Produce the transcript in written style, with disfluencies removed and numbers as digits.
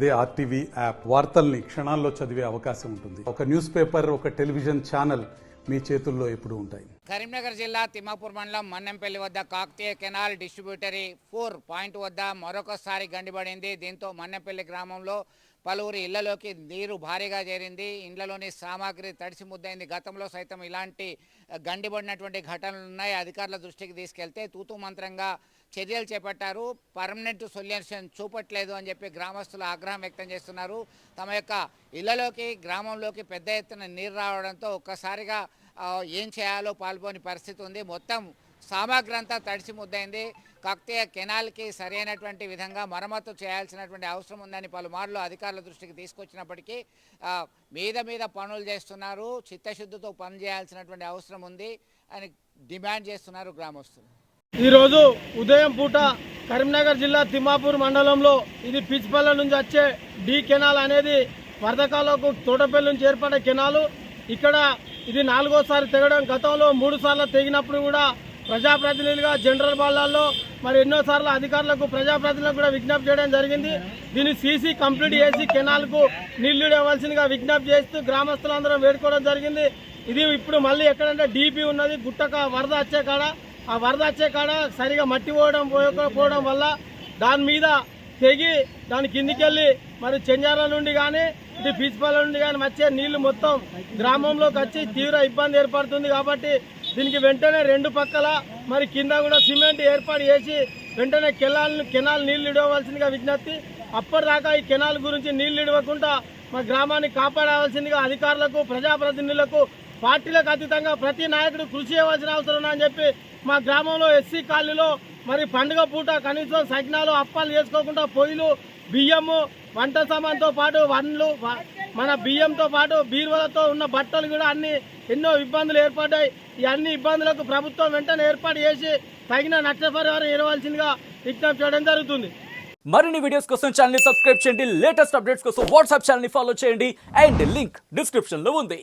అదే RTV app వార్తల్ని క్షణాల్లో చదివే అవకాశం ఉంటుంది. ఒక న్యూస్ పేపర్, ఒక టెలివిజన్ ఛానల్ మీ చేతుల్లో ఎప్పుడూ ఉంటాయి. కరీంనగర్ జిల్లా తిమ్మాపూర్ మండలం మన్నెంపల్లి వద్ద కాకతీయ కెనాల్ డిస్ట్రిబ్యూటరీ 4 పాయింట్ వద్ద మరొకసారి గండిపడింది. దీంతో మన్నెంపల్లి గ్రామంలో పలువురు ఇళ్లలోకి నీరు భారీగా చేరింది. ఇండ్లలోని సామాగ్రి తడిసి ముద్దైంది. గతంలో సైతం ఇలాంటి గండిపడినటువంటి ఘటనలు ఉన్నాయి. అధికారుల దృష్టికి తీసుకెళ్తే తూతూ మంత్రంగా చర్యలు చేపట్టారు. పర్మనెంట్ సొల్యూషన్ చూపట్లేదు అని చెప్పి గ్రామస్తులు ఆగ్రహం వ్యక్తం చేస్తున్నారు. తమ యొక్క ఇళ్లలోకి గ్రామంలోకి పెద్ద ఎత్తున నీరు రావడంతో ఒక్కసారిగా ఏం చేయాలో పాల్పోని పరిస్థితి ఉంది. మొత్తం సామాగ్రి అంతా తడిసి ముద్దైంది. కాకతీయ కెనాల్కి సరైనటువంటి విధంగా మరమ్మతు చేయాల్సినటువంటి అవసరం ఉందని పలుమార్లు అధికారుల దృష్టికి తీసుకొచ్చినప్పటికీ మీద పనులు చేస్తున్నారు. చిత్తశుద్ధితో పని చేయాల్సినటువంటి అవసరం ఉంది అని డిమాండ్ చేస్తున్నారు గ్రామస్తులు. ఈరోజు ఉదయం పూట కరీంనగర్ జిల్లా తిమ్మాపూర్ మండలంలో ఇది పిచ్చిపల్లె నుంచి వచ్చే డి కెనాల్ అనేది వరదకాలకు తోటపల్లి నుంచి ఏర్పడే కెనాలు. ఇక్కడ ఇది 4వసారి తెగడం. గతంలో 3 సార్లు తెగినప్పుడు కూడా ప్రజాప్రతినిధులుగా జనరల్ బాలాల్లో మరి ఎన్నోసార్లు అధికారులకు ప్రజాప్రతినిధులకు కూడా విజ్ఞప్తి చేయడం జరిగింది. దీన్ని సీసీ కంప్లీట్ చేసి కెనాల్కు నీళ్లు ఇవ్వాల్సిందిగా విజ్ఞప్తి చేస్తూ గ్రామస్తులందరం వేడుకోవడం జరిగింది. ఇది ఇప్పుడు మళ్ళీ ఎక్కడంటే డీపీ ఉన్నది గుట్టక వరద వచ్చే కాడ, ఆ వరద వచ్చే కాడ సరిగా మట్టి పోవడం వల్ల దాని మీద తెగి దాని కిందికెళ్ళి మరి చెంజాల నుండి కానీ ఇటు పిచ్చిపల్ల నుండి కానీ వచ్చే నీళ్లు మొత్తం గ్రామంలోకి వచ్చి తీవ్ర ఇబ్బంది ఏర్పడుతుంది. కాబట్టి దీనికి వెంటనే 2 పక్కల మరి కింద కూడా సిమెంట్ ఏర్పాటు చేసి వెంటనే కెనాల్ నీళ్లు ఇవ్వవలసిందిగా విజ్ఞప్తి. అప్పటిదాకా ఈ కెనాల్ గురించి నీళ్లు ఇవ్వకుండా మా గ్రామాన్ని కాపాడవలసిందిగా అధికారులకు ప్రజాప్రతినిధులకు పార్టీలకు అతీతంగా ప్రతి నాయకుడు కృషి చేయవలసిన అవసరం ఉందని చెప్పి మా గ్రామంలో ఎస్సీ కాలనీలో మరి పండుగ పూట కనీసం సజ్ఞాలు అప్పాలు చేసుకోకుండా పొయ్యిలు, బియ్యము, వంట సామాన్తో పాటు వన్లు, మన బియ్యంతో పాటు బీరువాలతో ఉన్న బట్టలు కూడా అన్ని ఎన్నో ఇబ్బందులు ఏర్పడ్డాయి. ఈ అన్ని ఇబ్బందులకు ప్రభుత్వం వెంటనే ఏర్పాటు చేసి తగిన నష్టపరిహారం ఇవ్వవలసిందిగా విజ్ఞప్తి చేయడం జరుగుతుంది. మరిన్ని వీడియోస్ కోసం ఛానల్ ని సబ్స్క్రైబ్ చేయండి. లేటెస్ట్ అప్డేట్స్ కోసం వాట్సాప్ ఛానల్ ని ఫాలో చేయండి. అండ్ లింక్ డిస్క్రిప్షన్ లో ఉంది.